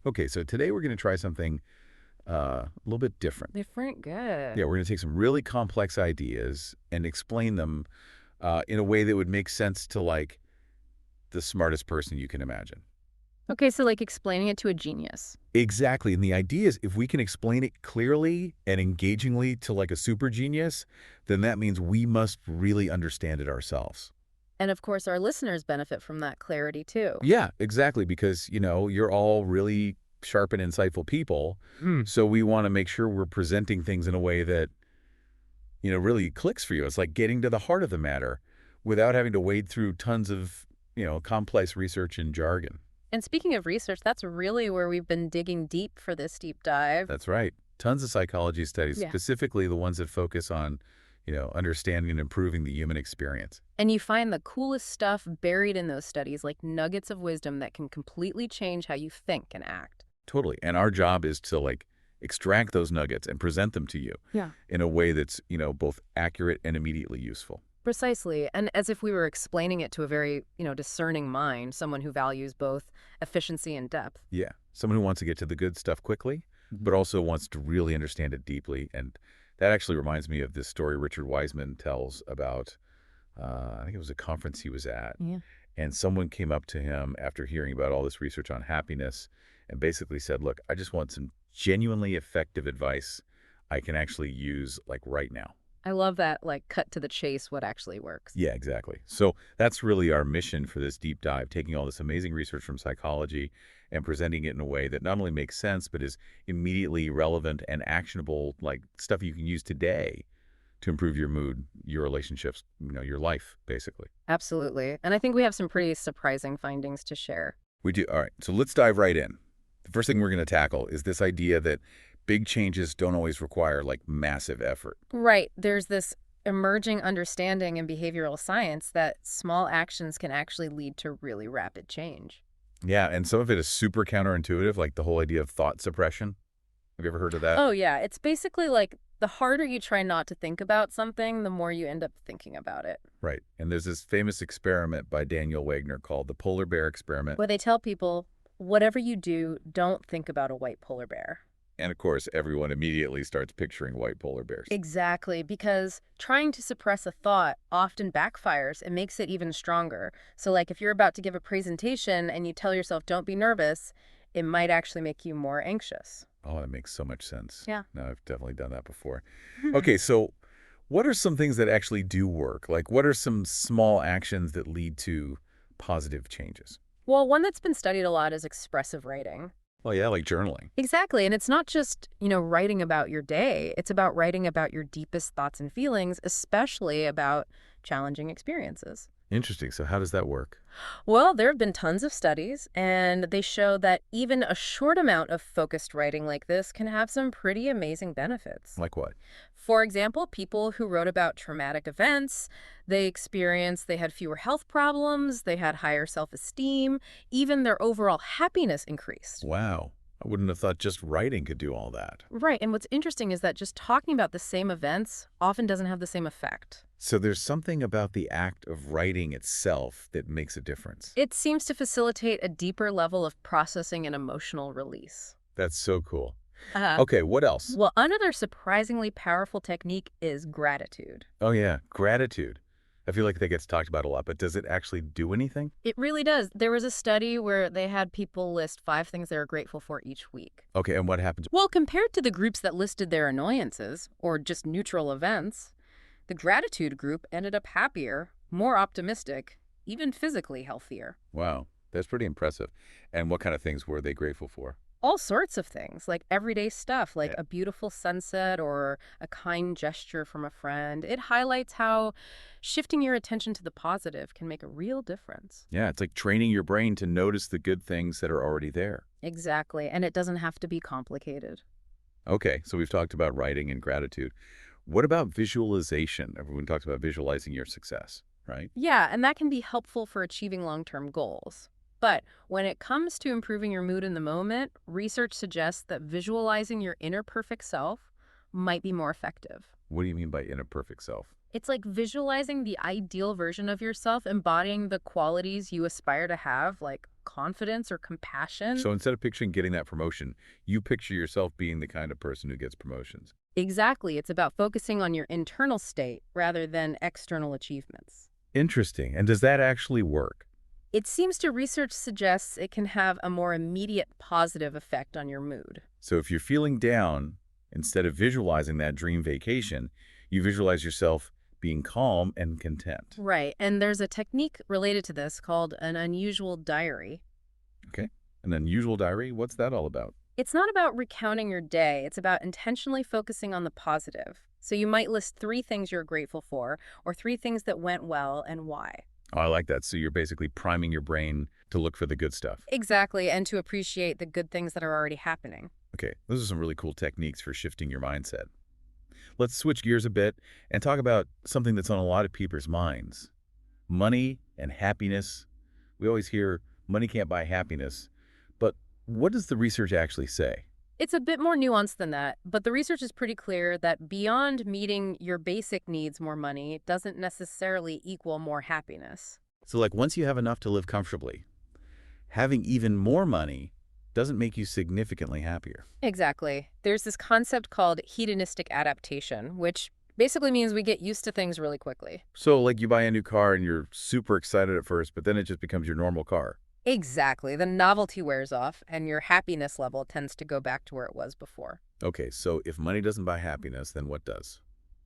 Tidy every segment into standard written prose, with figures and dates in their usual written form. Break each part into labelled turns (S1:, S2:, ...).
S1: Okay, so today we're going to try something a little bit different.
S2: Different? Good.
S1: Yeah, we're going to take some really complex ideas and explain them in a way that would make sense to like the smartest person you can imagine.
S2: Okay, so like explaining it to a genius.
S1: Exactly. And the idea is if we can explain it clearly and engagingly to like a super genius, then that means we must really understand it ourselves.
S2: And of course, our listeners benefit from that clarity too.
S1: Yeah, exactly. Because, you're all really sharp and insightful people. So we want to make sure we're presenting things in a way that really clicks for you. It's like getting to the heart of the matter without having to wade through tons of, complex research and jargon.
S2: And speaking of research, that's really where we've been digging deep for this deep dive.
S1: That's right. Tons of psychology studies,
S2: Yeah.
S1: specifically the ones that focus on, understanding and improving the human experience.
S2: And you find the coolest stuff buried in those studies, like nuggets of wisdom that can completely change how you think and act.
S1: Totally. And our job is to like extract those nuggets and present them to you
S2: Yeah.
S1: in a way that's, both accurate and immediately useful.
S2: Precisely. And as if we were explaining it to a very, discerning mind, someone who values both efficiency and depth.
S1: Yeah. Someone who wants to get to the good stuff quickly, but also wants to really understand it deeply. And that actually reminds me of this story Richard Wiseman tells about, I think it was a conference he was at.
S2: Yeah.
S1: And someone came up to him after hearing about all this research on happiness and basically said, look, I just want some genuinely effective advice I can actually use like right now.
S2: I love that, like, cut to the chase, what actually works.
S1: Yeah, exactly. So that's really our mission for this deep dive, taking all this amazing research from psychology and presenting it in a way that not only makes sense, but is immediately relevant and actionable, like stuff you can use today to improve your mood, your relationships, your life, basically.
S2: Absolutely. And I think we have some pretty surprising findings to share.
S1: We do. All right. So let's dive right in. The first thing we're going to tackle is this idea that big changes don't always require like massive effort.
S2: Right. There's this emerging understanding in behavioral science that small actions can actually lead to really rapid change.
S1: Yeah. And some of it is super counterintuitive, like the whole idea of thought suppression. Have you ever heard of that?
S2: Oh, yeah. It's basically like the harder you try not to think about something, the more you end up thinking about it.
S1: Right. And there's this famous experiment by Daniel Wagner called the polar bear experiment.
S2: Where they tell people, whatever you do, don't think about a white polar bear.
S1: And of course, everyone immediately starts picturing white polar bears.
S2: Exactly, because trying to suppress a thought often backfires and makes it even stronger. So, like, if you're about to give a presentation and you tell yourself, don't be nervous, it might actually make you more anxious.
S1: Oh, that makes so much sense.
S2: Yeah.
S1: No, I've definitely done that before. Okay, so what are some things that actually do work? Like, what are some small actions that lead to positive changes?
S2: Well, one that's been studied a lot is expressive writing.
S1: Well, yeah, like journaling.
S2: Exactly. And it's not just, writing about your day. It's about writing about your deepest thoughts and feelings, especially about challenging experiences.
S1: Interesting. So how does that work?
S2: Well, there have been tons of studies, and they show that even a short amount of focused writing like this can have some pretty amazing benefits.
S1: Like what?
S2: For example, people who wrote about traumatic events, they had fewer health problems, they had higher self-esteem, even their overall happiness increased.
S1: Wow. I wouldn't have thought just writing could do all that.
S2: Right, and what's interesting is that just talking about the same events often doesn't have the same effect.
S1: So there's something about the act of writing itself that makes a difference.
S2: It seems to facilitate a deeper level of processing and emotional release.
S1: That's so cool.
S2: Uh,
S1: Okay, what else?
S2: well, another surprisingly powerful technique is gratitude.
S1: Oh, yeah, gratitude. I feel like that gets talked about a lot, but does it actually do anything?
S2: It really does. There was a study where they had people list 5 things they were grateful for each week.
S1: Okay, and what happens?
S2: Well, compared to the groups that listed their annoyances or just neutral events, the gratitude group ended up happier, more optimistic, even physically healthier.
S1: Wow, that's pretty impressive. And what kind of things were they grateful for?
S2: All sorts of things, like everyday stuff, like
S1: Yeah.
S2: a beautiful sunset or a kind gesture from a friend. It highlights how shifting your attention to the positive can make a real difference.
S1: Yeah, it's like training your brain to notice the good things that are already there.
S2: Exactly, and it doesn't have to be complicated.
S1: Okay, so we've talked about writing and gratitude. What about visualization? Everyone talks about visualizing your success, right?
S2: Yeah, and that can be helpful for achieving long-term goals. But when it comes to improving your mood in the moment, research suggests that visualizing your inner perfect self might be more effective.
S1: What do you mean by in a perfect self?
S2: It's like visualizing the ideal version of yourself, embodying the qualities you aspire to have, like confidence or compassion.
S1: So instead of picturing getting that promotion, you picture yourself being the kind of person who gets promotions.
S2: Exactly. It's about focusing on your internal state rather than external achievements.
S1: Interesting. And does that actually work?
S2: It seems to research suggests it can have a more immediate positive effect on your mood.
S1: So if you're feeling down, instead of visualizing that dream vacation, you visualize yourself being calm and content.
S2: Right. And there's a technique related to this called an unusual diary.
S1: Okay. An unusual diary, what's that all about?
S2: It's not about recounting your day, it's about intentionally focusing on the positive. So you might list 3 things you're grateful for, or 3 things that went well and why.
S1: Oh, I like that. So you're basically priming your brain to look for the good stuff.
S2: Exactly, and to appreciate the good things that are already happening.
S1: Okay, those are some really cool techniques for shifting your mindset. Let's switch gears a bit and talk about something that's on a lot of people's minds. Money and happiness. We always hear money can't buy happiness, but what does the research actually say?
S2: It's a bit more nuanced than that, but the research is pretty clear that beyond meeting your basic needs, more money doesn't necessarily equal more happiness.
S1: So like once you have enough to live comfortably, having even more money doesn't make you significantly happier.
S2: Exactly. There's this concept called hedonistic adaptation, which basically means we get used to things really quickly.
S1: So like you buy a new car and you're super excited at first, but then it just becomes your normal car.
S2: Exactly. The novelty wears off, and your happiness level tends to go back to where it was before.
S1: Okay, so if money doesn't buy happiness, then what does?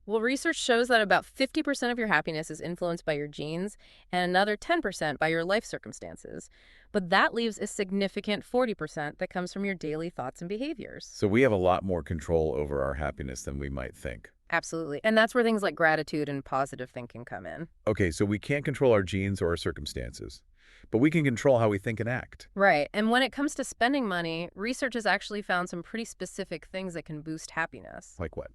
S2: Well, research shows that about 50% of your happiness is influenced by your genes and another 10% by your life circumstances. But that leaves a significant 40% that comes from your daily thoughts and behaviors.
S1: So we have a lot more control over our happiness than we might think.
S2: Absolutely. And that's where things like gratitude and positive thinking come in.
S1: Okay, so we can't control our genes or our circumstances, but we can control how we think and act.
S2: Right. And when it comes to spending money, research has actually found some pretty specific things that can boost happiness.
S1: Like what?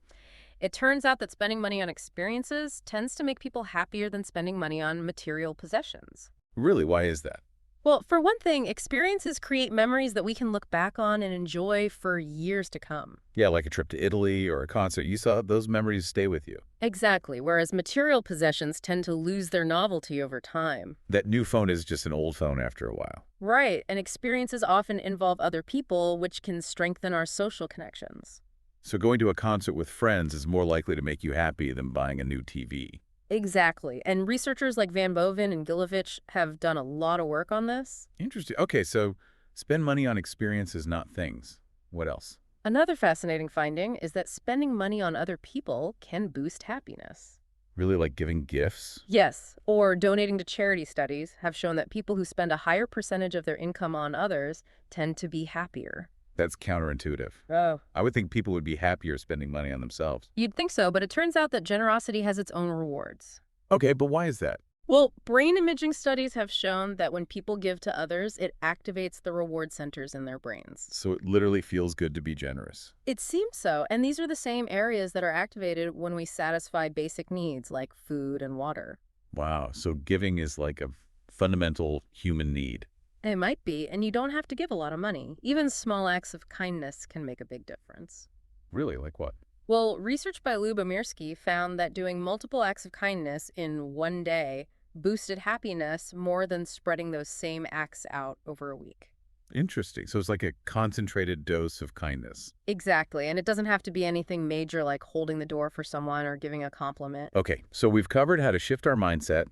S2: It turns out that spending money on experiences tends to make people happier than spending money on material possessions.
S1: Really, why is that?
S2: Well, for one thing, experiences create memories that we can look back on and enjoy for years to come.
S1: Yeah, like a trip to Italy or a concert. You saw those memories stay with you.
S2: Exactly, whereas material possessions tend to lose their novelty over time.
S1: That new phone is just an old phone after a while.
S2: Right, and experiences often involve other people, which can strengthen our social connections.
S1: So going to a concert with friends is more likely to make you happy than buying a new TV.
S2: Exactly, and researchers like Van Boven and Gilovich have done a lot of work on this.
S1: Interesting. Okay, so spend money on experiences, not things. What else?
S2: Another fascinating finding is that spending money on other people can boost happiness.
S1: Really like giving gifts?
S2: Yes, or donating to charity studies have shown that people who spend a higher percentage of their income on others tend to be happier.
S1: That's counterintuitive.
S2: Oh.
S1: I would think people would be happier spending money on themselves.
S2: You'd think so, but it turns out that generosity has its own rewards.
S1: Okay, but why is that?
S2: Well, brain imaging studies have shown that when people give to others, it activates the reward centers in their brains.
S1: So it literally feels good to be generous.
S2: It seems so, and these are the same areas that are activated when we satisfy basic needs like food and water.
S1: Wow, so giving is like a fundamental human need.
S2: It might be, and you don't have to give a lot of money. Even small acts of kindness can make a big difference.
S1: Really, like what?
S2: Well, research by Lubomirsky found that doing multiple acts of kindness in one day boosted happiness more than spreading those same acts out over a week.
S1: Interesting. So it's like a concentrated dose of kindness.
S2: Exactly, and it doesn't have to be anything major like holding the door for someone or giving a compliment.
S1: Okay, so we've covered how to shift our mindset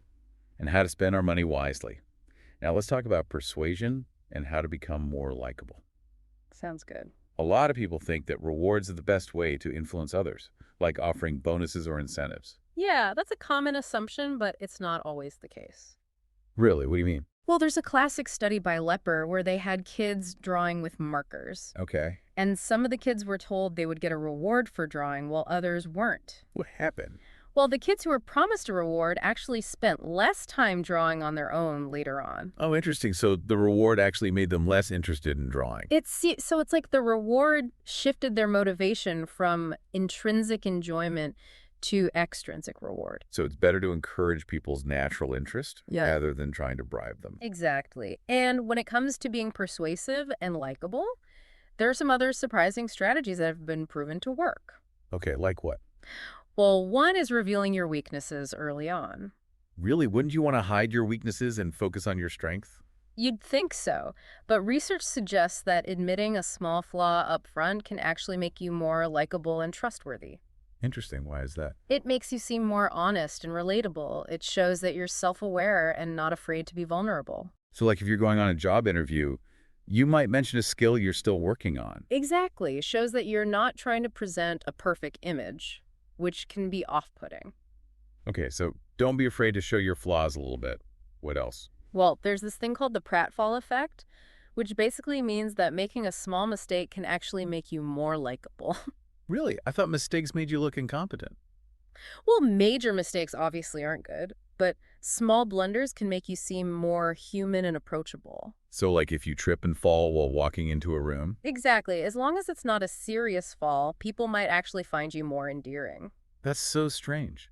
S1: and how to spend our money wisely. Now let's talk about persuasion and how to become more likable.
S2: Sounds good.
S1: A lot of people think that rewards are the best way to influence others, like offering bonuses or incentives.
S2: Yeah, that's a common assumption, but it's not always the case.
S1: Really? What do you mean?
S2: Well, there's a classic study by Lepper where they had kids drawing with markers.
S1: Okay.
S2: And some of the kids were told they would get a reward for drawing while others weren't.
S1: What happened?
S2: Well, the kids who were promised a reward actually spent less time drawing on their own later on.
S1: Oh, interesting. So the reward actually made them less interested in drawing.
S2: So it's like the reward shifted their motivation from intrinsic enjoyment to extrinsic reward.
S1: So it's better to encourage people's natural interest
S2: Yeah.
S1: rather than trying to bribe them.
S2: Exactly. And when it comes to being persuasive and likable, there are some other surprising strategies that have been proven to work.
S1: Okay, like what?
S2: Well, one is revealing your weaknesses early on.
S1: Really, wouldn't you want to hide your weaknesses and focus on your strength?
S2: You'd think so, but research suggests that admitting a small flaw up front can actually make you more likable and trustworthy.
S1: Interesting. Why is that?
S2: It makes you seem more honest and relatable. It shows that you're self-aware and not afraid to be vulnerable.
S1: So like if you're going on a job interview, you might mention a skill you're still working on.
S2: Exactly. It shows that you're not trying to present a perfect image, which can be off-putting.
S1: Okay, so don't be afraid to show your flaws a little bit. What else?
S2: Well, there's this thing called the pratfall effect, which basically means that making a small mistake can actually make you more likable.
S1: Really? I thought mistakes made you look incompetent.
S2: Well, major mistakes obviously aren't good, but small blunders can make you seem more human and approachable.
S1: So like if you trip and fall while walking into a room?
S2: Exactly. As long as it's not a serious fall, people might actually find you more endearing.
S1: That's so strange.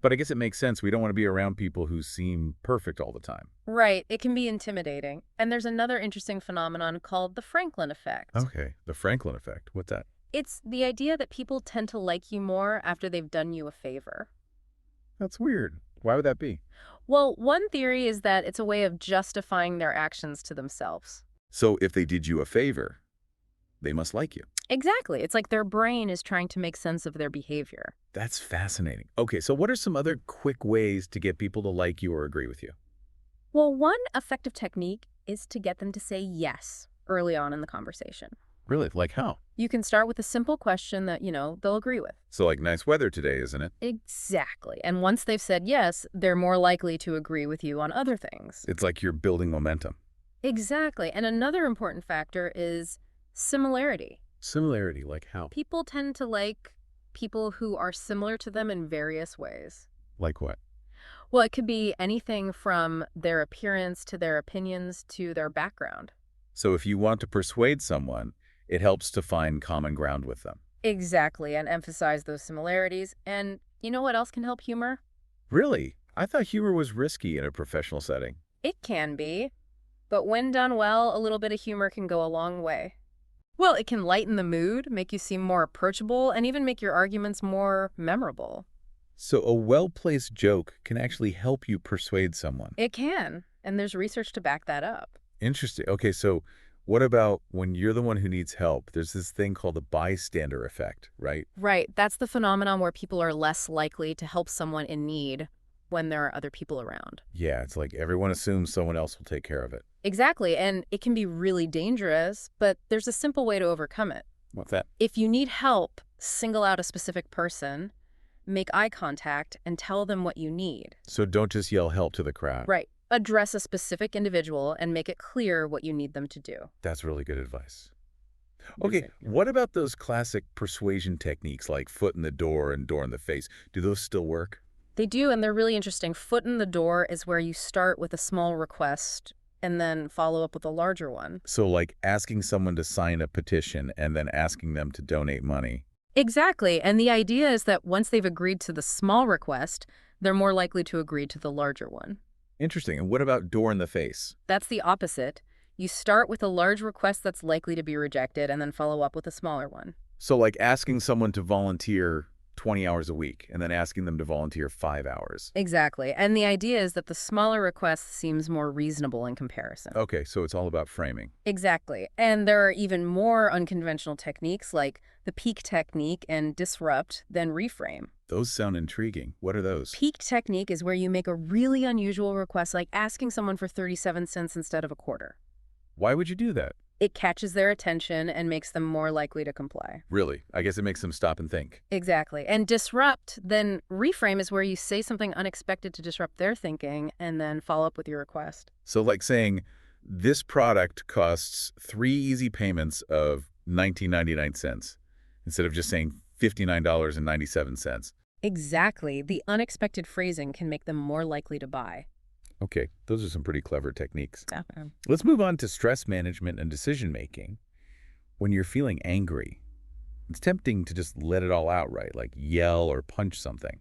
S1: But I guess it makes sense. We don't want to be around people who seem perfect all the time.
S2: Right. It can be intimidating. And there's another interesting phenomenon called the Franklin effect.
S1: Okay, the Franklin effect. What's that?
S2: It's the idea that people tend to like you more after they've done you a favor.
S1: That's weird. Why would that be?
S2: Well, one theory is that it's a way of justifying their actions to themselves.
S1: So if they did you a favor, they must like you.
S2: Exactly. It's like their brain is trying to make sense of their behavior.
S1: That's fascinating. Okay, so what are some other quick ways to get people to like you or agree with you?
S2: Well, one effective technique is to get them to say yes early on in the conversation.
S1: Really? Like how?
S2: You can start with a simple question that, they'll agree with.
S1: So like nice weather today, isn't it?
S2: Exactly. And once they've said yes, they're more likely to agree with you on other things.
S1: It's like you're building momentum.
S2: Exactly. And another important factor is similarity.
S1: Similarity, like how?
S2: People tend to like people who are similar to them in various ways.
S1: Like what?
S2: Well, it could be anything from their appearance to their opinions to their background.
S1: So if you want to persuade someone, it helps to find common ground with them.
S2: Exactly, and emphasize those similarities. And you know what else can help humor?
S1: Really? I thought humor was risky in a professional setting.
S2: It can be, but when done well, a little bit of humor can go a long way. Well, it can lighten the mood, make you seem more approachable, and even make your arguments more memorable.
S1: So a well-placed joke can actually help you persuade someone.
S2: It can, and there's research to back that up.
S1: Interesting. Okay, so what about when you're the one who needs help? There's this thing called the bystander effect, right?
S2: Right, that's the phenomenon where people are less likely to help someone in need when there are other people around.
S1: Yeah, it's like everyone assumes someone else will take care of it.
S2: Exactly, and it can be really dangerous, but there's a simple way to overcome it.
S1: What's that?
S2: If you need help, single out a specific person, make eye contact, and tell them what you need.
S1: So don't just yell help to the crowd.
S2: Right. Address a specific individual and make it clear what you need them to do.
S1: That's really good advice. Okay, what about those classic persuasion techniques like foot in the door and door in the face? Do those still work?
S2: They do, and they're really interesting. Foot in the door is where you start with a small request and then follow up with a larger one.
S1: So like asking someone to sign a petition and then asking them to donate money.
S2: Exactly, and the idea is that once they've agreed to the small request, they're more likely to agree to the larger one.
S1: Interesting. And what about door in the face?
S2: That's the opposite. You start with a large request that's likely to be rejected and then follow up with a smaller one.
S1: So like asking someone to volunteer 20 hours a week and then asking them to volunteer 5 hours.
S2: Exactly. And the idea is that the smaller request seems more reasonable in comparison.
S1: Okay, so it's all about framing.
S2: Exactly. And there are even more unconventional techniques like the peak technique and disrupt than reframe.
S1: Those sound intriguing. What are those?
S2: Peak technique is where you make a really unusual request like asking someone for 37 cents instead of a quarter.
S1: Why would you do that?
S2: It catches their attention and makes them more likely to comply.
S1: Really? I guess it makes them stop and think.
S2: Exactly. And disrupt, then reframe is where you say something unexpected to disrupt their thinking and then follow up with your request.
S1: So like saying, this product costs 3 easy payments of 19.99 instead of just saying $59.97.
S2: Exactly. The unexpected phrasing can make them more likely to buy.
S1: Okay, those are some pretty clever techniques.
S2: Definitely.
S1: Let's move on to stress management and decision making. When you're feeling angry, it's tempting to just let it all out, right? Like yell or punch something.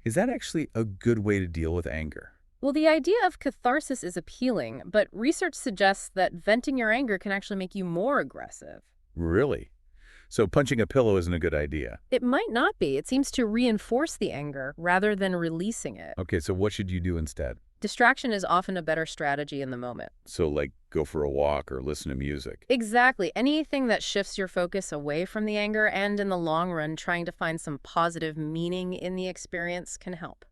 S1: Is that actually a good way to deal with anger?
S2: Well, the idea of catharsis is appealing, but research suggests that venting your anger can actually make you more aggressive.
S1: Really? So punching a pillow isn't a good idea.
S2: It might not be. It seems to reinforce the anger rather than releasing it.
S1: Okay, so what should you do instead?
S2: Distraction is often a better strategy in the moment.
S1: So like go for a walk or listen to music.
S2: Exactly. Anything that shifts your focus away from the anger and in the long run, trying to find some positive meaning in the experience can help.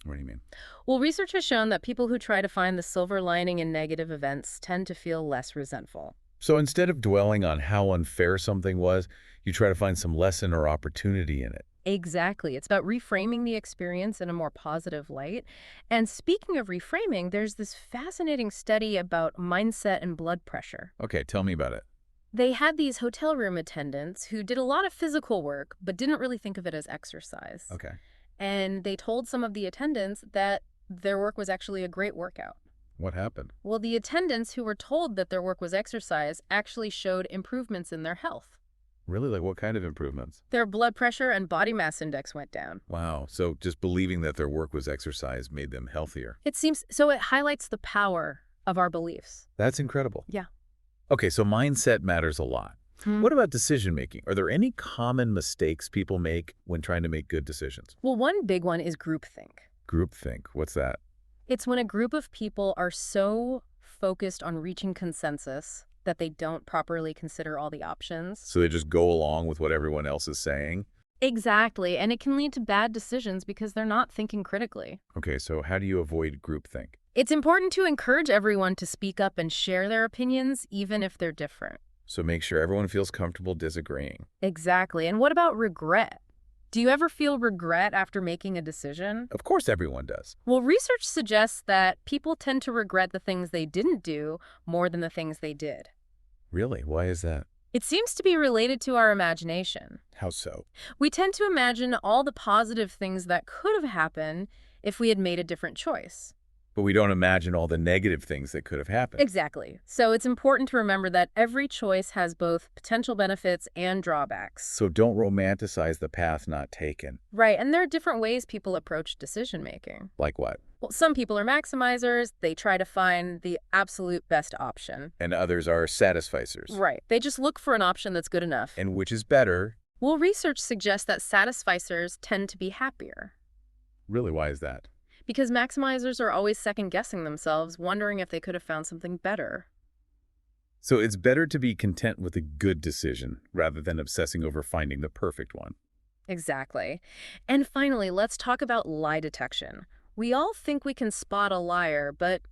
S1: What do you mean?
S2: Well, research has shown that people who try to find the silver lining in negative events tend to feel less resentful.
S1: So instead of dwelling on how unfair something was, you try to find some lesson or opportunity in it.
S2: Exactly. It's about reframing the experience in a more positive light. And speaking of reframing, there's this fascinating study about mindset and blood pressure.
S1: Okay, tell me about it.
S2: They had these hotel room attendants who did a lot of physical work, but didn't really think of it as exercise.
S1: Okay.
S2: And they told some of the attendants that their work was actually a great workout.
S1: What happened?
S2: Well, the attendants who were told that their work was exercise actually showed improvements in their health.
S1: Really? Like what kind of improvements?
S2: Their blood pressure and body mass index went down.
S1: Wow. So just believing that their work was exercise made them healthier.
S2: It seems so. It highlights the power of our beliefs.
S1: That's incredible.
S2: Yeah.
S1: Okay, so mindset matters a lot. What about decision making? Are there any common mistakes people make when trying to make good decisions?
S2: Well, one big one is groupthink.
S1: Groupthink. What's that?
S2: It's when a group of people are so focused on reaching consensus that they don't properly consider all the options.
S1: So they just go along with what everyone else is saying?
S2: Exactly, and it can lead to bad decisions because they're not thinking critically.
S1: Okay, so how do you avoid groupthink?
S2: It's important to encourage everyone to speak up and share their opinions, even if they're different.
S1: So make sure everyone feels comfortable disagreeing.
S2: Exactly. And what about regret? Do you ever feel regret after making a decision?
S1: Of course everyone does.
S2: Well, research suggests that people tend to regret the things they didn't do more than the things they did.
S1: Really? Why is that?
S2: It seems to be related to our imagination.
S1: How so?
S2: We tend to imagine all the positive things that could have happened if we had made a different choice.
S1: But we don't imagine all the negative things that could have happened.
S2: Exactly. So it's important to remember that every choice has both potential benefits and drawbacks.
S1: So don't romanticize the path not taken.
S2: Right, and there are different ways people approach decision making.
S1: Like what?
S2: Well, some people are maximizers. They try to find the absolute best option.
S1: And others are satisficers.
S2: Right. They just look for an option that's good enough.
S1: And which is better?
S2: Well, research suggests that satisficers tend to be happier.
S1: Really, why is that?
S2: Because maximizers are always second-guessing themselves, wondering if they could have found something better.
S1: So it's better to be content with a good decision rather than obsessing over finding the perfect one.
S2: Exactly. And finally, let's talk about lie detection. We all think we can spot a liar, but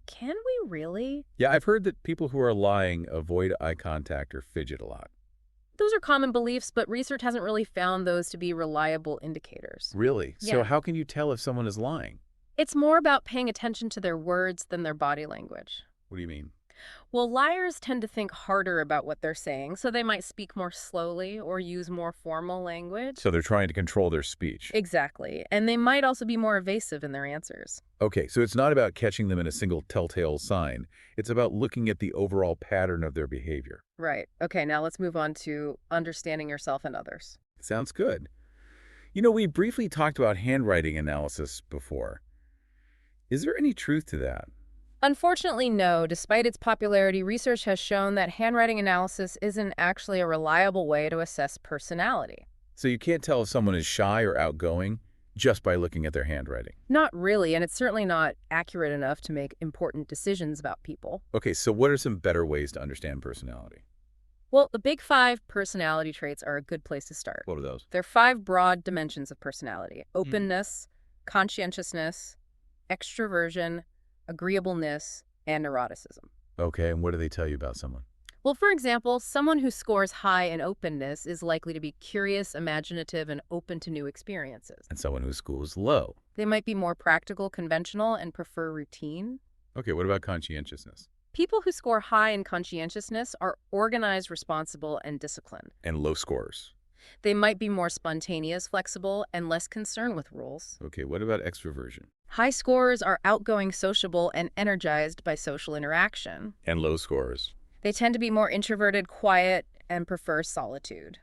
S2: can we really?
S1: Yeah, I've heard that people who are lying avoid eye contact or fidget a lot.
S2: Those are common beliefs, but research hasn't really found those to be reliable indicators.
S1: Really? So
S2: Yeah.
S1: how can you tell if someone is lying?
S2: It's more about paying attention to their words than their body language.
S1: What do you mean?
S2: Well, liars tend to think harder about what they're saying, so they might speak more slowly or use more formal language.
S1: So they're trying to control their speech.
S2: Exactly. And they might also be more evasive in their answers.
S1: Okay, so it's not about catching them in a single telltale sign. It's about looking at the overall pattern of their behavior.
S2: Right. Okay, now let's move on to understanding yourself and others.
S1: Sounds good. You know, we briefly talked about handwriting analysis before. Is there any truth to that?
S2: Unfortunately, no. Despite its popularity, research has shown that handwriting analysis isn't actually a reliable way to assess personality.
S1: So you can't tell if someone is shy or outgoing just by looking at their handwriting.
S2: Not really, and it's certainly not accurate enough to make important decisions about people.
S1: Okay, so what are some better ways to understand personality?
S2: Well, the big 5 personality traits are a good place to start.
S1: What are those?
S2: There are 5 broad dimensions of personality: openness, conscientiousness, extroversion, agreeableness, and neuroticism.
S1: Okay, and what do they tell you about someone?
S2: Well, for example, someone who scores high in openness is likely to be curious, imaginative, and open to new experiences.
S1: And someone who scores low.
S2: They might be more practical, conventional, and prefer routine.
S1: Okay, what about conscientiousness?
S2: People who score high in conscientiousness are organized, responsible, and disciplined.
S1: And low scorers.
S2: They might be more spontaneous, flexible, and less concerned with rules.
S1: Okay, what about extroversion?
S2: High scorers are outgoing, sociable, and energized by social interaction.
S1: And low scorers.
S2: They tend to be more introverted, quiet, and prefer solitude.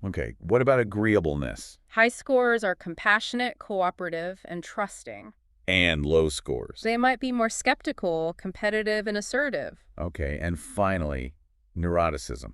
S1: Okay, what about agreeableness?
S2: High scorers are compassionate, cooperative, and trusting.
S1: And low scores.
S2: They might be more skeptical, competitive, and assertive.
S1: Okay, and finally, neuroticism.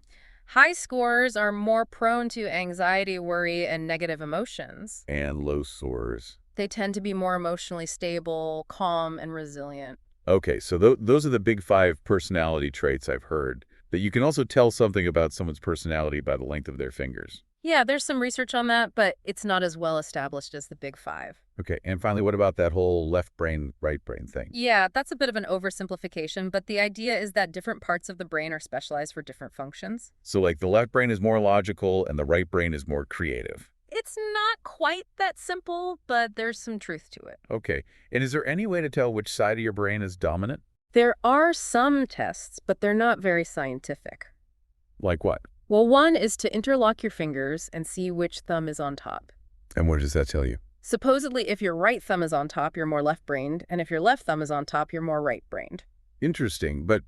S2: High scores are more prone to anxiety, worry, and negative emotions.
S1: And low scores.
S2: They tend to be more emotionally stable, calm, and resilient.
S1: Okay, so those are the big 5 personality traits I've heard. That you can also tell something about someone's personality by the length of their fingers.
S2: Yeah, there's some research on that, but it's not as well established as the big 5.
S1: Okay, and finally, what about that whole left brain, right brain thing?
S2: Yeah, that's a bit of an oversimplification, but the idea is that different parts of the brain are specialized for different functions.
S1: So, like, the left brain is more logical and the right brain is more creative.
S2: It's not quite that simple, but there's some truth to it.
S1: Okay, and is there any way to tell which side of your brain is dominant?
S2: There are some tests, but they're not very scientific.
S1: Like what?
S2: Well, one is to interlock your fingers and see which thumb is on top.
S1: And what does that tell you?
S2: Supposedly, if your right thumb is on top, you're more left-brained, and if your left thumb is on top, you're more right-brained.
S1: Interesting, but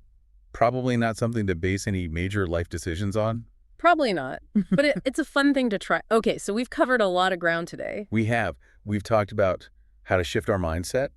S1: probably not something to base any major life decisions on?
S2: Probably not, but it's a fun thing to try. Okay, so we've covered a lot of ground today.
S1: We have. We've talked about how to shift our mindset,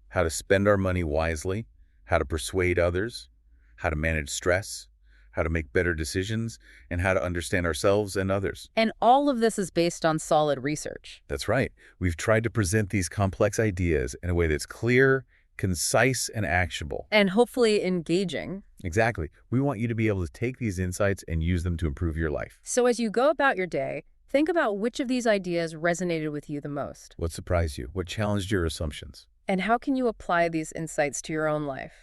S1: how to spend our money wisely, how to persuade others, how to manage stress, how to make better decisions, and how to understand ourselves and others.
S2: And all of this is based on solid research.
S1: That's right. We've tried to present these complex ideas in a way that's clear, concise, and actionable.
S2: And hopefully engaging.
S1: Exactly. We want you to be able to take these insights and use them to improve your life.
S2: So as you go about your day, think about which of these ideas resonated with you the most.
S1: What surprised you? What challenged your assumptions?
S2: And how can you apply these insights to your own life?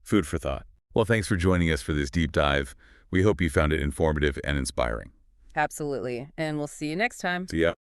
S1: Food for thought. Well, thanks for joining us for this deep dive. We hope you found it informative and inspiring.
S2: Absolutely. And we'll see you next time.
S1: See ya.